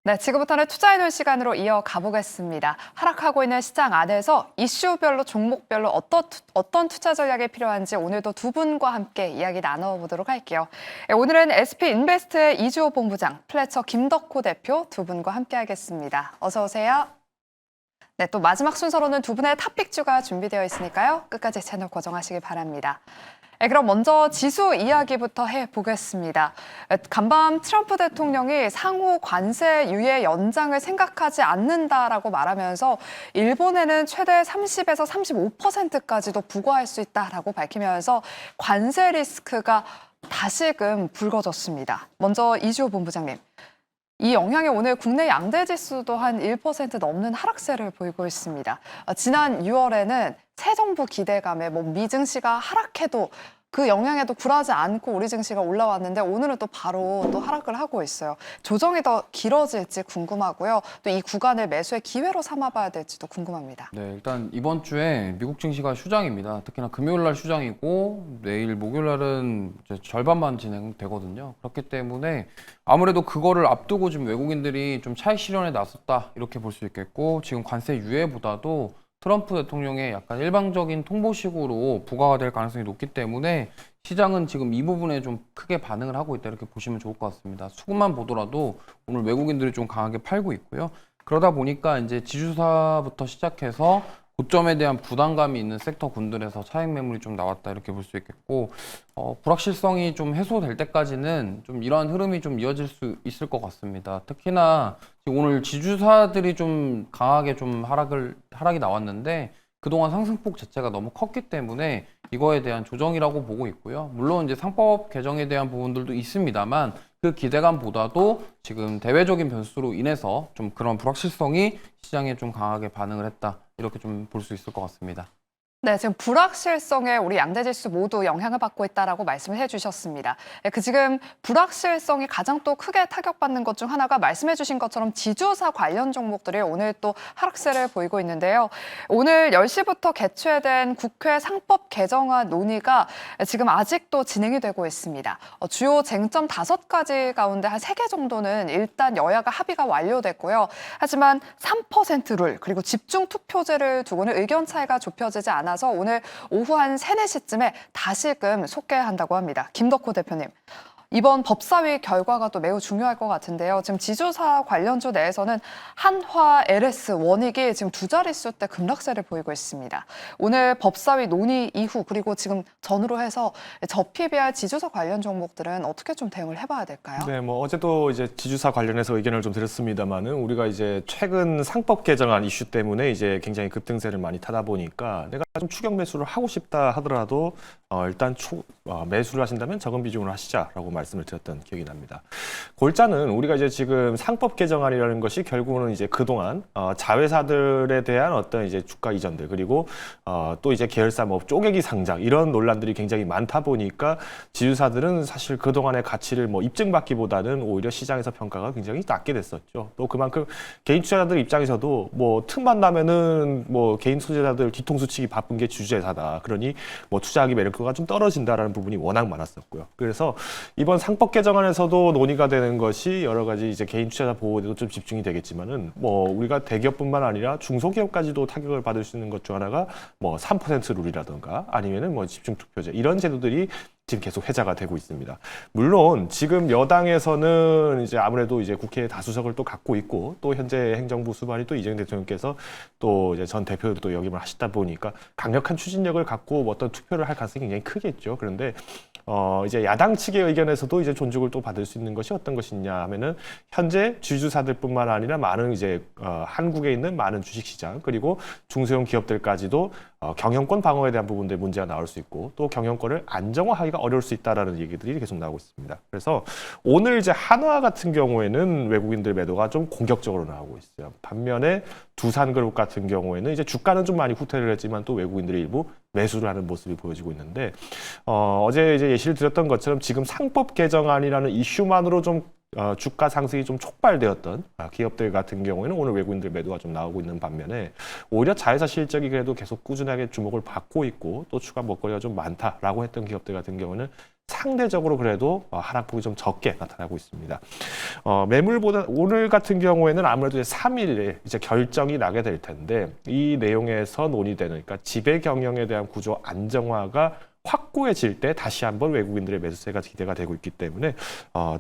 네, 지금부터는 투자해놓은 시간으로 이어가 보겠습니다. 하락하고 있는 시장 안에서 이슈별로 종목별로 어떤 투자 전략이 필요한지 오늘도 두 분과 함께 이야기 나눠보도록 할게요. 네, 오늘은 SP인베스트의 이주호 본부장, 플래처 김덕호 대표 두 분과 함께 하겠습니다. 어서 오세요. 네, 또 마지막 순서로는 두 분의 탑픽주가 준비되어 있으니까요. 끝까지 채널 고정하시길 바랍니다. 네, 그럼 먼저 지수 이야기부터 해보겠습니다. 간밤 트럼프 대통령이 상호 관세 유예 연장을 생각하지 않는다라고 말하면서 일본에는 최대 30에서 35%까지도 부과할 수 있다라고 밝히면서 관세 리스크가 다시금 불거졌습니다. 먼저 이주호 본부장님. 이 영향에 오늘 국내 양대 지수도 한 1% 넘는 하락세를 보이고 있습니다. 지난 6월에는 새 정부 기대감에 미 증시가 하락해도 그 영향에도 굴하지 않고 우리 증시가 올라왔는데 오늘은 또 바로 또 하락을 하고 있어요. 조정이 더 길어질지 궁금하고요. 또 이 구간을 매수의 기회로 삼아봐야 될지도 궁금합니다. 네, 일단 이번 주에 미국 증시가 휴장입니다. 특히나 금요일 날 휴장이고 내일 목요일 날은 이제 절반만 진행되거든요. 그렇기 때문에 아무래도 그거를 앞두고 지금 외국인들이 좀 차익 실현에 나섰다 이렇게 볼 수 있겠고, 지금 관세 유예보다도 트럼프 대통령의 약간 일방적인 통보식으로 부과가 될 가능성이 높기 때문에 시장은 지금 이 부분에 좀 크게 반응을 하고 있다 이렇게 보시면 좋을 것 같습니다. 수급만 보더라도 오늘 외국인들이 좀 강하게 팔고 있고요. 그러다 보니까 이제 지주사부터 시작해서 고점에 대한 부담감이 있는 섹터 군들에서 차익 매물이 좀 나왔다 이렇게 볼 수 있겠고, 불확실성이 좀 해소될 때까지는 좀 이러한 흐름이 좀 이어질 수 있을 것 같습니다. 특히나 오늘 지주사들이 좀 강하게 좀 하락이 나왔는데 그동안 상승폭 자체가 너무 컸기 때문에 이거에 대한 조정이라고 보고 있고요. 물론 이제 상법 개정에 대한 부분들도 있습니다만 그 기대감보다도 지금 대외적인 변수로 인해서 좀 그런 불확실성이 시장에 좀 강하게 반응을 했다 이렇게 좀 볼 수 있을 것 같습니다. 네, 지금 불확실성에 우리 양대 지수 모두 영향을 받고 있다라고 말씀을 해주셨습니다. 지금 불확실성이 가장 또 크게 타격받는 것 중 하나가 말씀해주신 것처럼 지주사 관련 종목들이 오늘 또 하락세를 보이고 있는데요. 오늘 10시부터 개최된 국회 상법 개정안 논의가 지금 아직도 진행이 되고 있습니다. 주요 쟁점 5가지 가운데 한 3개 정도는 일단 여야가 합의가 완료됐고요. 하지만 3% 룰 그리고 집중 투표제를 두고는 의견 차이가 좁혀지지 않아서 오늘 오후 한 3, 4시쯤에 다시금 속개한다고 합니다. 김덕호 대표님, 이번 법사위 결과가 또 매우 중요할 것 같은데요. 지금 지주사 관련주 내에서는 한화, LS, 원익이 지금 두 자릿수대 급락세를 보이고 있습니다. 오늘 법사위 논의 이후 그리고 지금 전후로 해서 저PBR 지주사 관련 종목들은 어떻게 좀 대응을 해봐야 될까요? 네, 어제도 이제 지주사 관련해서 의견을 좀 드렸습니다만은 우리가 이제 최근 상법 개정안 이슈 때문에 이제 굉장히 급등세를 많이 타다 보니까 내가 좀 추격 매수를 하고 싶다 하더라도 일단 매수를 하신다면 적은 비중으로 하시자라고 말씀을 드렸던 기억이 납니다. 골자는 우리가 이제 지금 상법 개정안이라는 것이 결국은 이제 그동안 자회사들에 대한 어떤 이제 주가 이전들 그리고 또 이제 계열사 쪼개기 상장 이런 논란들이 굉장히 많다 보니까 지주사들은 사실 그동안의 가치를 입증받기보다는 오히려 시장에서 평가가 굉장히 낮게 됐었죠. 또 그만큼 개인 투자자들 입장에서도 틈만 나면은 개인 투자자들 뒤통수 치기 바쁜 게 주주회사다. 그러니 투자하기 매력도가 좀 떨어진다라는 부분이 워낙 많았었고요. 그래서 이번 상법 개정안에서도 논의가 되는 것이 여러 가지 이제 개인 투자자 보호에도 좀 집중이 되겠지만은 우리가 대기업뿐만 아니라 중소기업까지도 타격을 받을 수 있는 것 중 하나가 3% 룰이라든가 아니면은 집중 투표제 이런 제도들이 지금 계속 회자가 되고 있습니다. 물론 지금 여당에서는 이제 아무래도 이제 국회의 다수석을 또 갖고 있고 또 현재 행정부 수반이 또 이재명 대통령께서 또 이제 전 대표도 또 역임을 하시다 보니까 강력한 추진력을 갖고 어떤 투표를 할 가능성이 굉장히 크겠죠. 그런데 이제 야당 측의 의견에서도 이제 존중을 또 받을 수 있는 것이 어떤 것이냐 하면은 현재 주주사들뿐만 아니라 많은 이제 한국에 있는 많은 주식시장 그리고 중소형 기업들까지도 경영권 방어에 대한 부분들 문제가 나올 수 있고 또 경영권을 안정화하기가 어려울 수 있다라는 얘기들이 계속 나오고 있습니다. 그래서 오늘 이제 한화 같은 경우에는 외국인들 매도가 좀 공격적으로 나오고 있어요. 반면에 두산그룹 같은 경우에는 이제 주가는 좀 많이 후퇴를 했지만 또 외국인들이 일부 매수를 하는 모습이 보여지고 있는데 어제 이제 예시를 드렸던 것처럼 지금 상법 개정안이라는 이슈만으로 좀 주가 상승이 좀 촉발되었던 기업들 같은 경우에는 오늘 외국인들 매도가 좀 나오고 있는 반면에 오히려 자회사 실적이 그래도 계속 꾸준하게 주목을 받고 있고 또 추가 먹거리가 좀 많다라고 했던 기업들 같은 경우는 상대적으로 그래도 하락폭이 좀 적게 나타나고 있습니다. 매물보다 오늘 같은 경우에는 아무래도 3일에 이제 결정이 나게 될 텐데 이 내용에서 논의되는 그러니까 지배 경영에 대한 구조 안정화가 확고해질 때 다시 한번 외국인들의 매수세가 기대가 되고 있기 때문에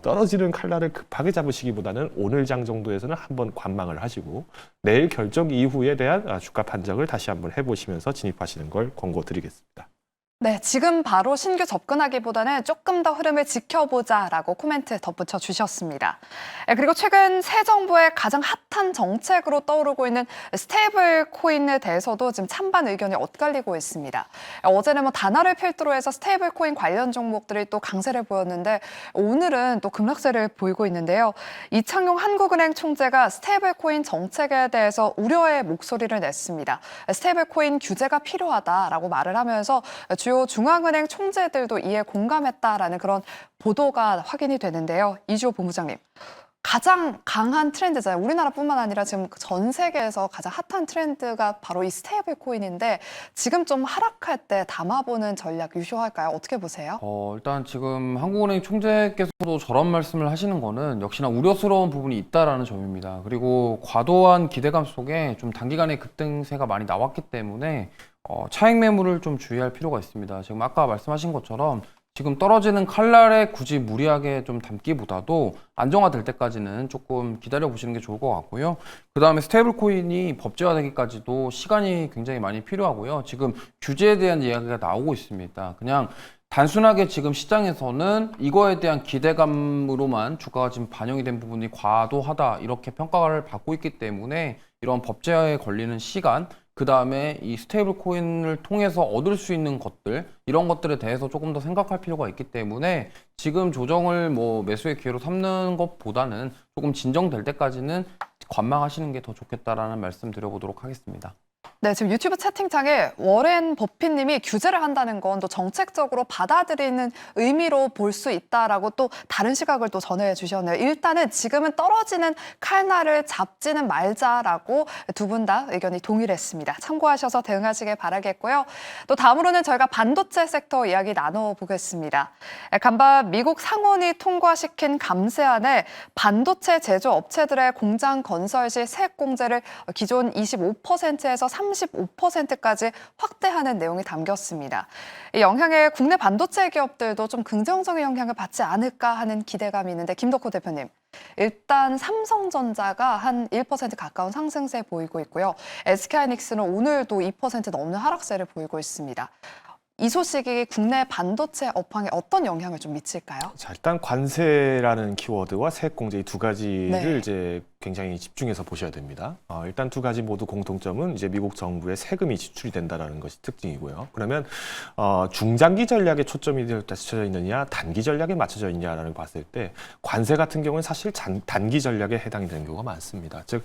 떨어지는 칼날을 급하게 잡으시기보다는 오늘 장 정도에서는 한번 관망을 하시고 내일 결정 이후에 대한 주가 판정을 다시 한번 해보시면서 진입하시는 걸 권고드리겠습니다. 네, 지금 바로 신규 접근하기보다는 조금 더 흐름을 지켜보자라고 코멘트 덧붙여 주셨습니다. 그리고 최근 새 정부의 가장 핫한 정책으로 떠오르고 있는 스테이블 코인에 대해서도 지금 찬반 의견이 엇갈리고 있습니다. 어제는 단화를 필두로 해서 스테이블 코인 관련 종목들이 또 강세를 보였는데 오늘은 또 급락세를 보이고 있는데요. 이창용 한국은행 총재가 스테이블 코인 정책에 대해서 우려의 목소리를 냈습니다. 스테이블 코인 규제가 필요하다라고 말을 하면서 주요 중앙은행 총재들도 이에 공감했다라는 그런 보도가 확인이 되는데요. 이주호 본부장님, 가장 강한 트렌드잖아요. 우리나라뿐만 아니라 지금 전 세계에서 가장 핫한 트렌드가 바로 이 스테이블 코인인데 지금 좀 하락할 때 담아보는 전략 유효할까요? 어떻게 보세요? 일단 지금 한국은행 총재께서도 저런 말씀을 하시는 거는 역시나 우려스러운 부분이 있다라는 점입니다. 그리고 과도한 기대감 속에 좀 단기간에 급등세가 많이 나왔기 때문에 차익 매물을 좀 주의할 필요가 있습니다. 지금 아까 말씀하신 것처럼 지금 떨어지는 칼날에 굳이 무리하게 좀 담기보다도 안정화될 때까지는 조금 기다려 보시는 게 좋을 것 같고요. 그 다음에 스테이블 코인이 법제화되기까지도 시간이 굉장히 많이 필요하고요. 지금 규제에 대한 이야기가 나오고 있습니다. 그냥 단순하게 지금 시장에서는 이거에 대한 기대감으로만 주가가 지금 반영이 된 부분이 과도하다 이렇게 평가를 받고 있기 때문에 이런 법제화에 걸리는 시간, 그 다음에 이 스테이블 코인을 통해서 얻을 수 있는 것들, 이런 것들에 대해서 조금 더 생각할 필요가 있기 때문에 지금 조정을 매수의 기회로 삼는 것보다는 조금 진정될 때까지는 관망하시는 게 더 좋겠다라는 말씀 드려보도록 하겠습니다. 네, 지금 유튜브 채팅창에 워렌 버핏님이 규제를 한다는 건 또 정책적으로 받아들이는 의미로 볼 수 있다라고 또 다른 시각을 또 전해주셨네요. 일단은 지금은 떨어지는 칼날을 잡지는 말자라고 두 분 다 의견이 동일했습니다. 참고하셔서 대응하시길 바라겠고요. 또 다음으로는 저희가 반도체 섹터 이야기 나눠보겠습니다. 간밤 미국 상원이 통과시킨 감세안에 반도체 제조업체들의 공장 건설 시 세액 공제를 기존 25%에서 35%까지 확대하는 내용이 담겼습니다. 이 영향에 국내 반도체 기업들도 좀 긍정적인 영향을 받지 않을까 하는 기대감이 있는데 김덕호 대표님, 일단 삼성전자가 한 1% 가까운 상승세 보이고 있고요. SK하이닉스는 오늘도 2% 넘는 하락세를 보이고 있습니다. 이 소식이 국내 반도체 업황에 어떤 영향을 좀 미칠까요? 자, 일단 관세라는 키워드와 세액공제 이 두 가지를 네. 이제 굉장히 집중해서 보셔야 됩니다. 일단 두 가지 모두 공통점은 이제 미국 정부의 세금이 지출이 된다라는 것이 특징이고요. 그러면 중장기 전략에 초점이 맞춰져 있느냐, 단기 전략에 맞춰져 있냐라는 걸 봤을 때 관세 같은 경우는 사실 단기 전략에 해당이 되는 경우가 많습니다. 즉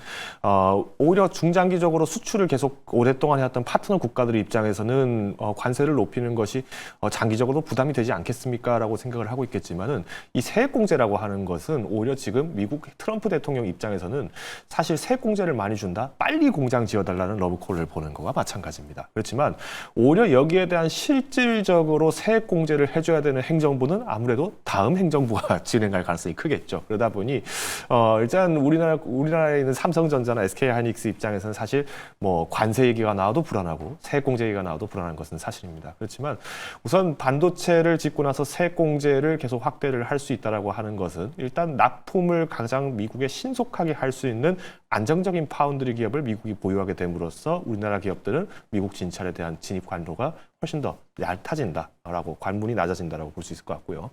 오히려 중장기적으로 수출을 계속 오랫동안 해왔던 파트너 국가들 입장에서는 관세를 높이는 것이 장기적으로 부담이 되지 않겠습니까라고 생각을 하고 있겠지만은 이 세액공제라고 하는 것은 오히려 지금 미국 트럼프 대통령 입장에서는 사실 세액공제를 많이 준다, 빨리 공장 지어달라는 러브콜을 보는 거와 마찬가지입니다. 그렇지만 오히려 여기에 대한 실질적으로 세액공제를 해줘야 되는 행정부는 아무래도 다음 행정부가 진행할 가능성이 크겠죠. 그러다 보니 일단 우리나라에 있는 삼성전자나 SK하이닉스 입장에서는 사실 관세 얘기가 나와도 불안하고 세액공제 얘기가 나와도 불안한 것은 사실입니다. 그렇지만 우선 반도체를 짓고 나서 세액공제를 계속 확대를 할 수 있다라고 하는 것은 일단 납품을 가장 미국에 신속하게 할 수 있는 안정적인 파운드리 기업을 미국이 보유하게 됨으로써 우리나라 기업들은 미국 진출에 대한 진입 관로가 훨씬 더 얕아진다라고, 관문이 낮아진다라고 볼 수 있을 것 같고요.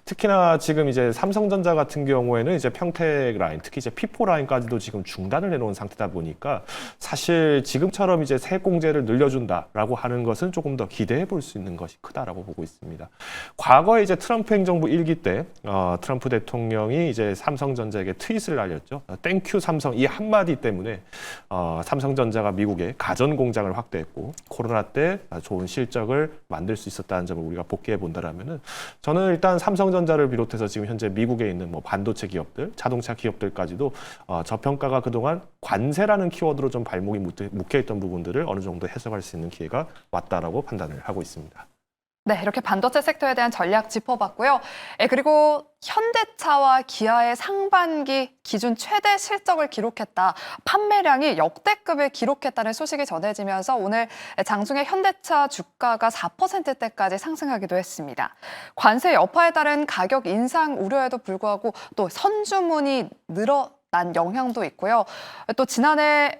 특히나 지금 이제 삼성전자 같은 경우에는 이제 평택 라인, 특히 이제 P4 라인까지도 지금 중단을 해놓은 상태다 보니까 사실 지금처럼 이제 세액공제를 늘려준다라고 하는 것은 조금 더 기대해 볼 수 있는 것이 크다라고 보고 있습니다. 과거에 이제 트럼프 행정부 1기 때 트럼프 대통령이 이제 삼성전자에게 트윗을 날렸죠. 땡큐 삼성, 이 한마디 때문에 삼성전자가 미국에 가전 공장을 확대했고 코로나 때 좋은 실적을 만들 수 있었다는 점을 우리가 복귀해 본다라면은 저는 일단 삼성전자를 비롯해서 지금 현재 미국에 있는 반도체 기업들, 자동차 기업들까지도 저평가가 그동안 관세라는 키워드로 좀 발목이 묶여 있던 부분들을 어느 정도 해석할 수 있는 기회가 왔다라고 판단을 하고 있습니다. 네, 이렇게 반도체 섹터에 대한 전략 짚어봤고요. 그리고 현대차와 기아의 상반기 기준 최대 실적을 기록했다. 판매량이 역대급을 기록했다는 소식이 전해지면서 오늘 장중에 현대차 주가가 4%대까지 상승하기도 했습니다. 관세 여파에 따른 가격 인상 우려에도 불구하고 또 선주문이 늘어난 영향도 있고요. 또 지난해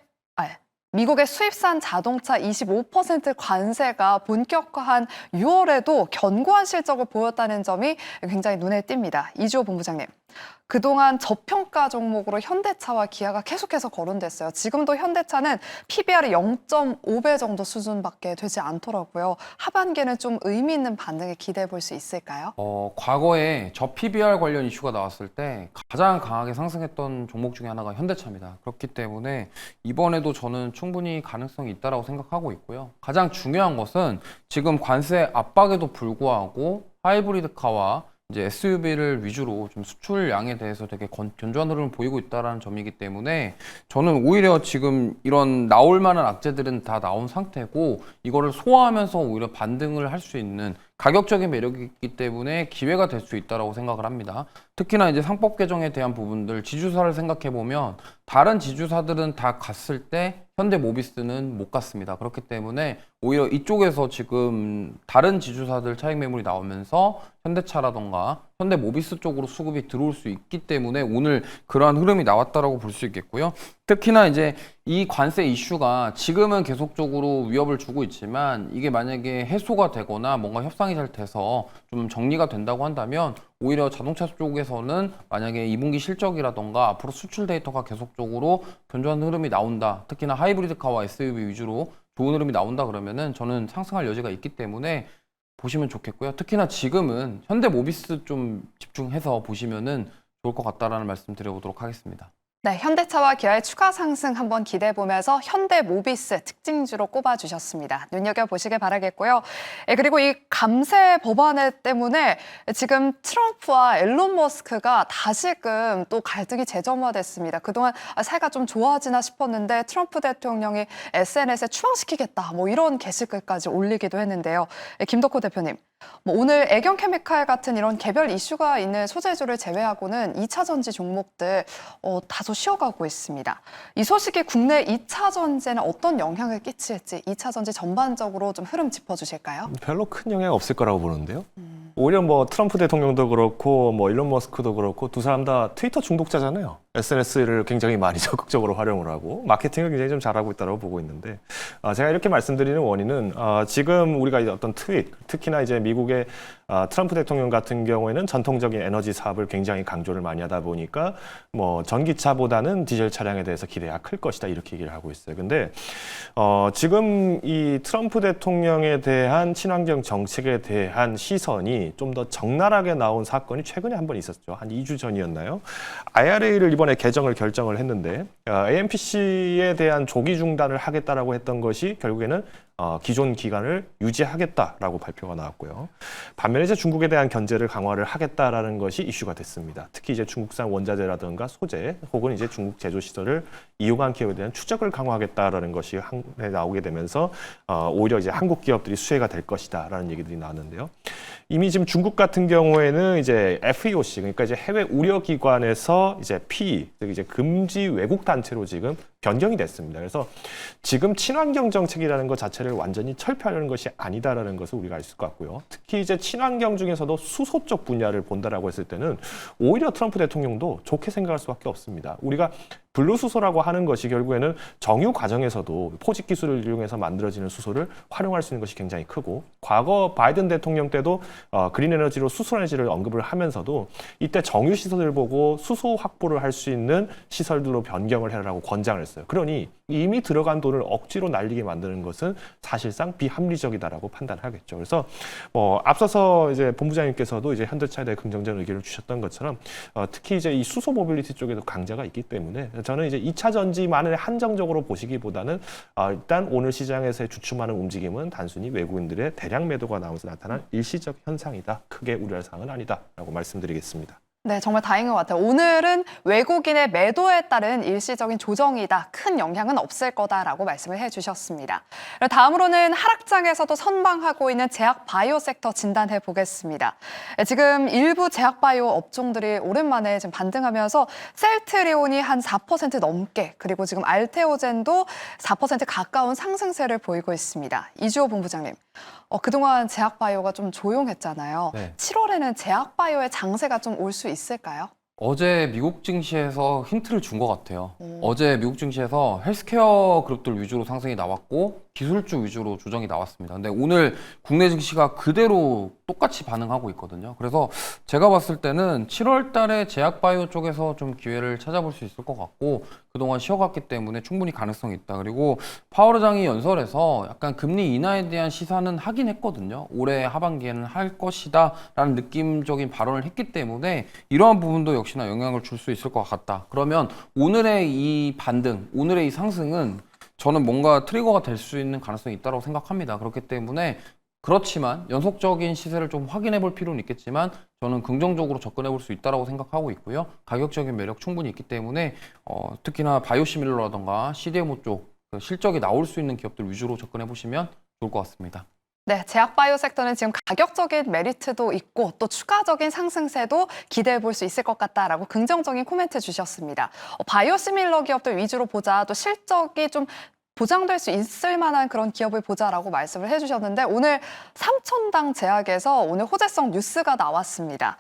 미국의 수입산 자동차 25% 관세가 본격화한 6월에도 견고한 실적을 보였다는 점이 굉장히 눈에 띕니다. 이주호 본부장님, 그동안 저평가 종목으로 현대차와 기아가 계속해서 거론됐어요. 지금도 현대차는 PBR이 0.5배 정도 수준밖에 되지 않더라고요. 하반기에는 좀 의미 있는 반등을 기대해 볼 수 있을까요? 과거에 저 PBR 관련 이슈가 나왔을 때 가장 강하게 상승했던 종목 중에 하나가 현대차입니다. 그렇기 때문에 이번에도 저는 충분히 가능성이 있다고 생각하고 있고요. 가장 중요한 것은 지금 관세 압박에도 불구하고 하이브리드카와 이제 SUV를 위주로 좀 수출량에 대해서 되게 견조한 흐름을 보이고 있다는 점이기 때문에 저는 오히려 지금 이런 나올 만한 악재들은 다 나온 상태고 이거를 소화하면서 오히려 반등을 할 수 있는 가격적인 매력이 있기 때문에 기회가 될 수 있다고 생각을 합니다. 특히나 이제 상법 개정에 대한 부분들 지주사를 생각해 보면 다른 지주사들은 다 갔을 때 현대모비스는 못 갔습니다. 그렇기 때문에 오히려 이쪽에서 지금 다른 지주사들 차익 매물이 나오면서 현대차라던가 현대모비스 쪽으로 수급이 들어올 수 있기 때문에 오늘 그러한 흐름이 나왔다라고 볼 수 있겠고요. 특히나 이제 이 관세 이슈가 지금은 계속적으로 위협을 주고 있지만 이게 만약에 해소가 되거나 뭔가 협상이 잘 돼서 좀 정리가 된다고 한다면 오히려 자동차 쪽에서는 만약에 2분기 실적이라던가 앞으로 수출 데이터가 계속적으로 견조한 흐름이 나온다. 특히나 하이브리드카와 SUV 위주로 좋은 흐름이 나온다 그러면은 저는 상승할 여지가 있기 때문에 보시면 좋겠고요. 특히나 지금은 현대모비스 좀 집중해서 보시면은 좋을 것 같다라는 말씀 드려보도록 하겠습니다. 네, 현대차와 기아의 추가 상승 한번 기대해보면서 현대모비스 특징주로 꼽아주셨습니다. 눈여겨보시길 바라겠고요. 그리고 이 감세 법안에 때문에 지금 트럼프와 일론 머스크가 다시금 또 갈등이 재점화됐습니다. 그동안 사이가 좀 좋아지나 싶었는데 트럼프 대통령이 SNS에 추방시키겠다 뭐 이런 게시글까지 올리기도 했는데요. 김덕호 대표님, 오늘 애경케미칼 같은 이런 개별 이슈가 있는 소재주를 제외하고는 2차 전지 종목들 다소 쉬어가고 있습니다. 이 소식이 국내 2차 전지에는 어떤 영향을 끼칠지 2차 전지 전반적으로 좀 흐름 짚어주실까요? 별로 큰 영향 없을 거라고 보는데요. 오히려 뭐 트럼프 대통령도 그렇고 뭐 일론 머스크도 그렇고 두 사람 다 트위터 중독자잖아요. SNS를 굉장히 많이 적극적으로 활용을 하고 마케팅을 굉장히 좀 잘하고 있다고 보고 있는데 제가 이렇게 말씀드리는 원인은 지금 우리가 이제 어떤 특히나 이제 미국의 트럼프 대통령 같은 경우에는 전통적인 에너지 사업을 굉장히 강조를 많이 하다 보니까 뭐 전기차보다는 디젤 차량에 대해서 기대가 클 것이다 이렇게 얘기를 하고 있어요. 근데 지금 이 트럼프 대통령에 대한 친환경 정책에 대한 시선이 좀 더 적나라하게 나온 사건이 최근에 한 번 있었죠. 한 2주 전이었나요? IRA를 이번에 개정을 결정을 했는데 AMPC에 대한 조기 중단을 하겠다라고 했던 것이 결국에는 기존 기간을 유지하겠다라고 발표가 나왔고요. 반면에 이제 중국에 대한 견제를 강화를 하겠다라는 것이 이슈가 됐습니다. 특히 이제 중국산 원자재라든가 소재 혹은 이제 중국 제조 시설을 이용한 기업에 대한 추적을 강화하겠다라는 것이 나오게 되면서 오히려 이제 한국 기업들이 수혜가 될 것이다라는 얘기들이 나왔는데요. 이미 지금 중국 같은 경우에는 이제 FEOC 그러니까 이제 해외 우려 기관에서 이제 PE 즉 이제 금지 외국 단체로 지금 변경이 됐습니다. 그래서 지금 친환경 정책이라는 것 자체를 완전히 철폐하려는 것이 아니다라는 것을 우리가 알 수 같고요. 특히 이제 친환경 중에서도 수소 쪽 분야를 본다라고 했을 때는 오히려 트럼프 대통령도 좋게 생각할 수밖에 없습니다. 우리가 블루수소라고 하는 것이 결국에는 정유 과정에서도 포집 기술을 이용해서 만들어지는 수소를 활용할 수 있는 것이 굉장히 크고 과거 바이든 대통령 때도 그린 에너지로 수소 에너지를 언급을 하면서도 이때 정유 시설을 보고 수소 확보를 할 수 있는 시설들로 변경을 해라라고 권장을 했어요. 그러니 이미 들어간 돈을 억지로 날리게 만드는 것은 사실상 비합리적이다라고 판단하겠죠. 그래서 앞서서 이제 본부장님께서도 이제 현대차에 대해 긍정적인 의견을 주셨던 것처럼 특히 이제 이 수소 모빌리티 쪽에도 강자가 있기 때문에 저는 이제 2차 전지만을 한정적으로 보시기보다는 일단 오늘 시장에서의 주춤하는 움직임은 단순히 외국인들의 대량 매도가 나오면서 나타난 일시적 현상이다. 크게 우려할 사항은 아니다라고 말씀드리겠습니다. 네, 정말 다행인 것 같아요. 오늘은 외국인의 매도에 따른 일시적인 조정이다. 큰 영향은 없을 거다라고 말씀을 해주셨습니다. 다음으로는 하락장에서도 선방하고 있는 제약 바이오 섹터 진단해 보겠습니다. 지금 일부 제약 바이오 업종들이 오랜만에 지금 반등하면서 셀트리온이 한 4% 넘게, 그리고 지금 알테오젠도 4% 가까운 상승세를 보이고 있습니다. 이주호 본부장님, 그동안 제약 바이오가 좀 조용했잖아요. 네. 7월에는 제약 바이오의 장세가 좀 올 수 있을까요? 어제 미국 증시에서 힌트를 준 것 같아요. 어제 미국 증시에서 헬스케어 그룹들 위주로 상승이 나왔고 기술주 위주로 조정이 나왔습니다. 근데 오늘 국내 증시가 그대로 똑같이 반응하고 있거든요. 그래서 제가 봤을 때는 7월 달에 제약바이오 쪽에서 좀 기회를 찾아볼 수 있을 것 같고 그동안 쉬어갔기 때문에 충분히 가능성이 있다. 그리고 파월 의장이 연설에서 약간 금리 인하에 대한 시사는 하긴 했거든요. 올해 하반기에는 할 것이다 라는 느낌적인 발언을 했기 때문에 이러한 부분도 역시나 영향을 줄 수 있을 것 같다. 그러면 오늘의 이 반등, 오늘의 이 상승은 저는 뭔가 트리거가 될 수 있는 가능성이 있다고 생각합니다. 그렇기 때문에 그렇지만 연속적인 시세를 좀 확인해 볼 필요는 있겠지만 저는 긍정적으로 접근해 볼 수 있다고 생각하고 있고요. 가격적인 매력 충분히 있기 때문에 특히나 바이오시밀러라던가 CDMO 쪽 실적이 나올 수 있는 기업들 위주로 접근해 보시면 좋을 것 같습니다. 네, 제약 바이오 섹터는 지금 가격적인 메리트도 있고 또 추가적인 상승세도 기대해 볼 수 있을 것 같다라고 긍정적인 코멘트 주셨습니다. 바이오시밀러 기업들 위주로 보자, 또 실적이 좀 보장될 수 있을 만한 그런 기업을 보자라고 말씀을 해주셨는데 오늘 삼천당 제약에서 오늘 호재성 뉴스가 나왔습니다.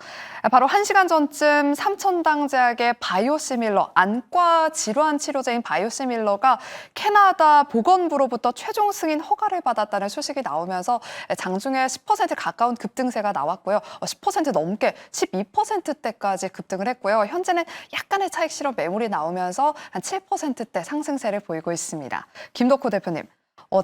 바로 1시간 전쯤 삼천당 제약의 바이오시밀러, 안과 질환 치료제인 바이오시밀러가 캐나다 보건부로부터 최종 승인 허가를 받았다는 소식이 나오면서 장중에 10% 가까운 급등세가 나왔고요. 10% 넘게 12%대까지 급등을 했고요. 현재는 약간의 차익 실현 매물이 나오면서 한 7%대 상승세를 보이고 있습니다. 김덕호 대표님,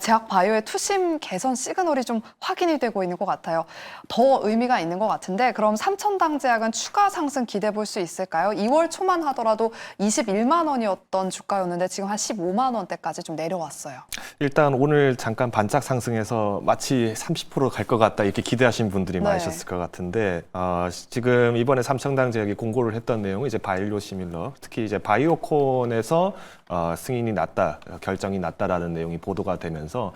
제약 바이오의 투심 개선 시그널이 좀 확인이 되고 있는 것 같아요. 더 의미가 있는 것 같은데 그럼 삼천당 제약은 추가 상승 기대해 볼 수 있을까요? 2월 초만 하더라도 21만 원이었던 주가였는데 지금 한 15만 원대까지 좀 내려왔어요. 일단 오늘 잠깐 반짝 상승해서 마치 30% 갈 것 같다 이렇게 기대하신 분들이 많으셨을 것 같은데 지금 이번에 삼천당 제약이 공고를 했던 내용은 이제 바이오시밀러, 특히 이제 바이오콘에서 승인이 났다, 결정이 났다라는 내용이 보도가 되면서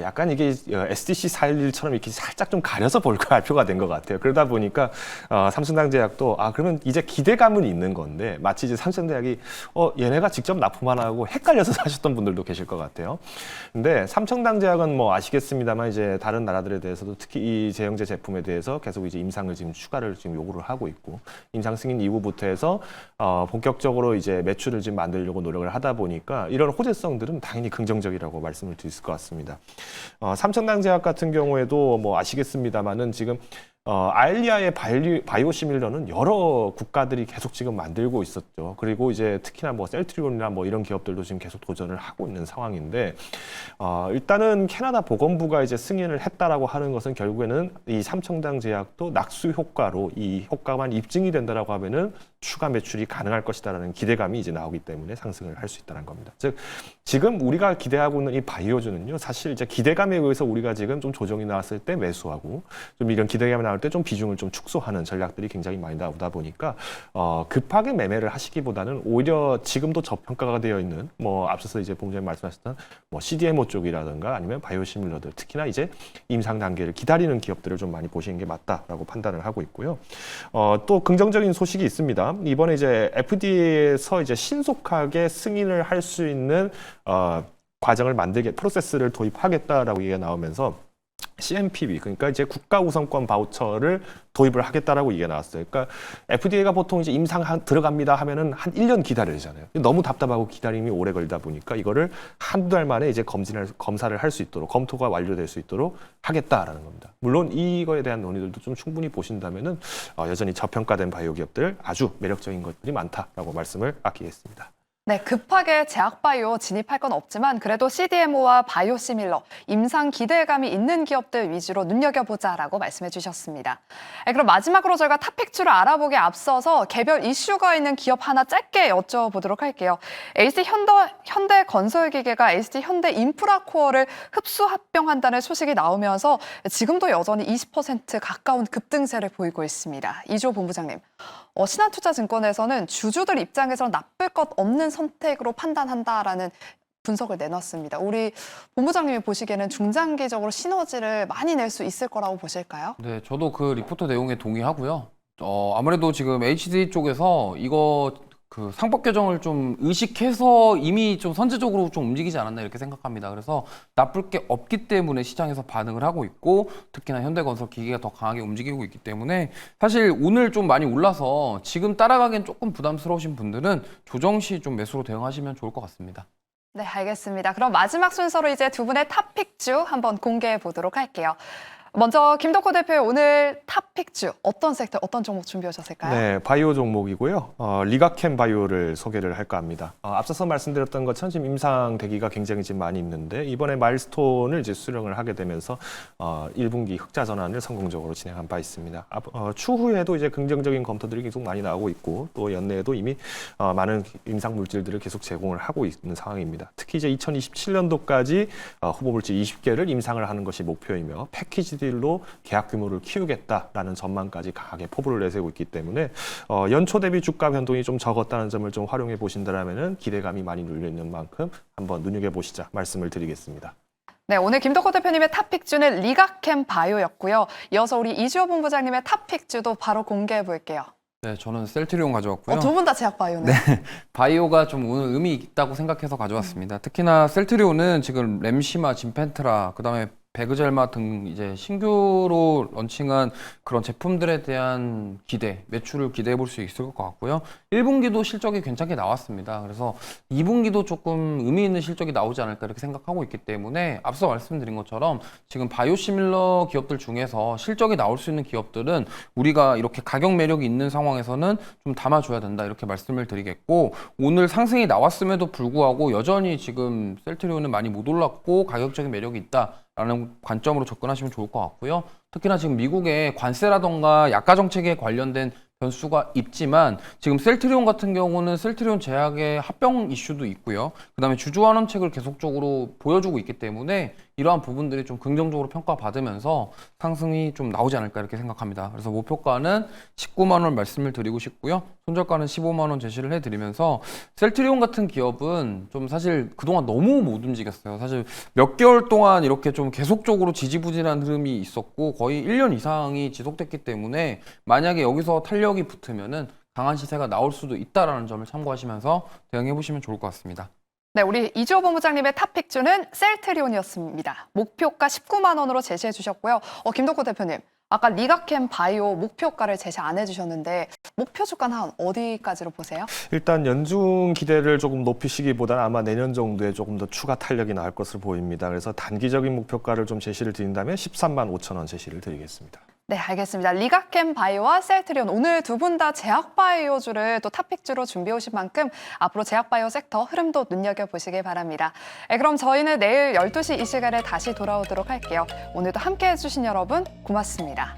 약간 이게 SDC 411처럼 이렇게 살짝 좀 가려서 발표가 된 것 같아요. 그러다 보니까 삼성당 제약도 그러면 이제 기대감은 있는 건데 마치 이제 삼성대약이 얘네가 직접 납품하나 하고 헷갈려서 사셨던 분들도 계실 것 같아요. 근데 삼성당 제약은 뭐 아시겠습니다만 이제 다른 나라들에 대해서도 특히 이 제형제 제품에 대해서 계속 이제 임상을 지금 추가를 지금 요구를 하고 있고 임상 승인 이후부터 해서 본격적으로 이제 매출을 지금 만들려고 노력을 하다 보니까 이런 호재성들은 당연히 긍정적이라고 말씀을 드릴 수 있을 것 같습니다. 삼천당 제약 같은 경우에도 뭐 아시겠습니다만은 지금 아일리아의 바이오시밀러는 여러 국가들이 계속 지금 만들고 있었죠. 그리고 이제 특히나 뭐 셀트리온이나 뭐 이런 기업들도 지금 계속 도전을 하고 있는 상황인데 일단은 캐나다 보건부가 이제 승인을 했다라고 하는 것은 결국에는 이 삼천당 제약도 낙수 효과로 이 효과만 입증이 된다라고 하면은 추가 매출이 가능할 것이다라는 기대감이 이제 나오기 때문에 상승을 할 수 있다는 겁니다. 즉 지금 우리가 기대하고 있는 이 바이오주는요, 사실 이제 기대감에 의해서 우리가 지금 좀 조정이 나왔을 때 매수하고 좀 이런 기대감이 나올 때 좀 비중을 좀 축소하는 전략들이 굉장히 많이 나오다 보니까 급하게 매매를 하시기보다는 오히려 지금도 저평가가 되어 있는 뭐 앞서서 이제 본부장님 말씀하셨던 뭐 CDMO 쪽이라든가 아니면 바이오시밀러들 특히나 이제 임상 단계를 기다리는 기업들을 좀 많이 보시는 게 맞다라고 판단을 하고 있고요. 또 긍정적인 소식이 있습니다. 이번에 이제 FDA에서 이제 신속하게 승인을 할 수 있는 과정을 프로세스를 도입하겠다라고 얘기가 나오면서 CMPB, 그러니까 이제 국가 우선권 바우처를 도입을 하겠다라고 얘기가 나왔어요. 그러니까 FDA가 보통 이제 임상 들어갑니다 하면은 한 1년 기다려야 되잖아요. 너무 답답하고 기다림이 오래 걸리다 보니까 이거를 한두 달 만에 이제 검사를 할 수 있도록, 검토가 완료될 수 있도록 하겠다라는 겁니다. 물론 이거에 대한 논의들도 좀 충분히 보신다면은 여전히 저평가된 바이오 기업들 아주 매력적인 것들이 많다라고 말씀을 아끼겠습니다. 네, 급하게 제약바이오 진입할 건 없지만 그래도 CDMO와 바이오시밀러, 임상 기대감이 있는 기업들 위주로 눈여겨보자라고 말씀해 주셨습니다. 그럼 마지막으로 저희가 탑픽주를 알아보기에 앞서서 개별 이슈가 있는 기업 하나 짧게 여쭤보도록 할게요. LG 현대건설기계가 LG 현대인프라코어를 흡수 합병한다는 소식이 나오면서 지금도 여전히 20% 가까운 급등세를 보이고 있습니다. 이주호 본부장님, 신한투자증권에서는 주주들 입장에서는 나쁠 것 없는 선택으로 판단한다라는 분석을 내놨습니다. 우리 본부장님이 보시기에는 중장기적으로 시너지를 많이 낼 수 있을 거라고 보실까요? 네, 저도 그 리포트 내용에 동의하고요. 아무래도 지금 HD 쪽에서 이거 그 상법 개정을 좀 의식해서 이미 좀 선제적으로 좀 움직이지 않았나 이렇게 생각합니다. 그래서 나쁠 게 없기 때문에 시장에서 반응을 하고 있고, 특히나 현대건설 기기가 더 강하게 움직이고 있기 때문에 사실 오늘 좀 많이 올라서 지금 따라가기엔 조금 부담스러우신 분들은 조정 시 좀 매수로 대응하시면 좋을 것 같습니다. 네, 알겠습니다. 그럼 마지막 순서로 이제 두 분의 탑픽주 한번 공개해 보도록 할게요. 먼저 김덕호 대표의 오늘 탑픽주 어떤 섹터, 어떤 종목 준비해 오셨을까요? 네, 바이오 종목이고요. 리가캠 바이오를 소개를 할까 합니다. 앞서서 말씀드렸던 것처럼 지금 임상 대기가 굉장히 지금 많이 있는데 이번에 마일스톤을 이제 수령을 하게 되면서 1분기 흑자 전환을 성공적으로 진행한 바 있습니다. 추후에도 이제 긍정적인 검토들이 계속 많이 나오고 있고 또 연내에도 이미 많은 임상 물질들을 계속 제공을 하고 있는 상황입니다. 특히 이제 2027년도까지 후보 물질 20개를 임상을 하는 것이 목표이며 패키지 딜로 계약 규모를 키우겠다라는 전망까지 강하게 포부를 내세우고 있기 때문에 연초 대비 주가 변동이 좀 적었다는 점을 좀 활용해 보신다면은 기대감이 많이 눌려 있는 만큼 한번 눈여겨 보시자 말씀을 드리겠습니다. 네, 오늘 김덕호 대표님의 탑픽주는 리가캠 바이오였고요. 이어서 우리 이주호 본부장님의 탑픽주도 바로 공개해 볼게요. 네, 저는 셀트리온 가져왔고요. 두 분 다 제약 바이오네. 바이오가 좀 오늘 의미 있다고 생각해서 가져왔습니다. 특히나 셀트리온은 지금 램시마, 진펜트라, 그다음에 베그젤마 등 이제 신규로 런칭한 그런 제품들에 대한 기대, 매출을 기대해 볼 수 있을 것 같고요. 1분기도 실적이 괜찮게 나왔습니다. 그래서 2분기도 조금 의미 있는 실적이 나오지 않을까 이렇게 생각하고 있기 때문에 앞서 말씀드린 것처럼 지금 바이오시밀러 기업들 중에서 실적이 나올 수 있는 기업들은 우리가 이렇게 가격 매력이 있는 상황에서는 좀 담아줘야 된다 이렇게 말씀을 드리겠고, 오늘 상승이 나왔음에도 불구하고 여전히 지금 셀트리온은 많이 못 올랐고 가격적인 매력이 있다 라는 관점으로 접근하시면 좋을 것 같고요. 특히나 지금 미국의 관세라던가 약가 정책에 관련된 변수가 있지만 지금 셀트리온 같은 경우는 셀트리온 제약의 합병 이슈도 있고요. 그다음에 주주환원책을 계속적으로 보여주고 있기 때문에 이러한 부분들이 좀 긍정적으로 평가받으면서 상승이 좀 나오지 않을까 이렇게 생각합니다. 그래서 목표가는 19만 원 말씀을 드리고 싶고요. 손절가는 15만 원 제시를 해드리면서 셀트리온 같은 기업은 좀 사실 그동안 너무 못 움직였어요. 사실 몇 개월 동안 이렇게 좀 계속적으로 지지부진한 흐름이 있었고 거의 1년 이상이 지속됐기 때문에 만약에 여기서 탄력이 붙으면은 강한 시세가 나올 수도 있다라는 점을 참고하시면서 대응해 보시면 좋을 것 같습니다. 네, 우리 이주호 본부장님의 탑픽주는 셀트리온이었습니다. 목표가 19만 원으로 제시해 주셨고요. 김덕호 대표님, 아까 리가캠 바이오 목표가를 제시 안 해주셨는데 목표 주가는 한 어디까지로 보세요? 일단 연중 기대를 조금 높이시기보다는 아마 내년 정도에 조금 더 추가 탄력이 나올 것으로 보입니다. 그래서 단기적인 목표가를 좀 제시를 드린다면 13만 5천 원 제시를 드리겠습니다. 네, 알겠습니다. 리가캠 바이오와 셀트리온 오늘 두 분 다 제약 바이오주를 또 탑픽주로 준비해 오신 만큼 앞으로 제약 바이오 섹터 흐름도 눈여겨보시길 바랍니다. 그럼 저희는 내일 12시 이 시간에 다시 돌아오도록 할게요. 오늘도 함께해 주신 여러분 고맙습니다.